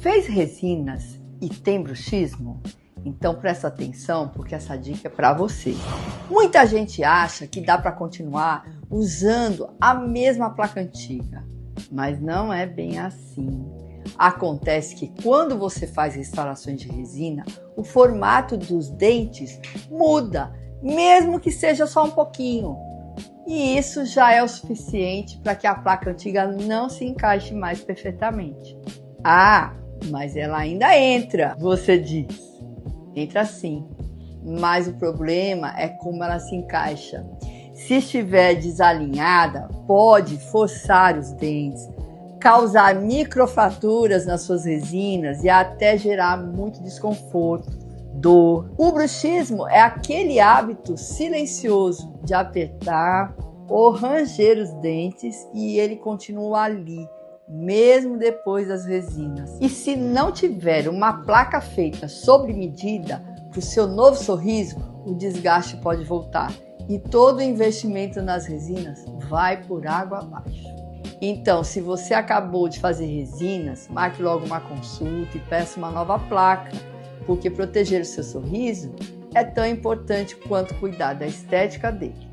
Fez resinas e tem bruxismo? Então presta atenção, porque essa dica é para você. Muita gente acha que dá para continuar usando a mesma placa antiga, mas não é bem assim. Acontece que quando você faz restaurações de resina, o formato dos dentes muda, mesmo que seja só um pouquinho. E isso já é o suficiente para que a placa antiga não se encaixe mais perfeitamente. Ah, mas ela ainda entra, você diz. Entra sim, mas o problema é como ela se encaixa. Se estiver desalinhada, pode forçar os dentes, causar microfraturas nas suas resinas e até gerar muito desconforto, dor. O bruxismo é aquele hábito silencioso de apertar ou ranger os dentes e ele continua ali, mesmo depois das resinas. E se não tiver uma placa feita sob medida para o seu novo sorriso, o desgaste pode voltar e todo o investimento nas resinas vai por água abaixo. Então, se você acabou de fazer resinas, marque logo uma consulta e peça uma nova placa, porque proteger o seu sorriso é tão importante quanto cuidar da estética dele.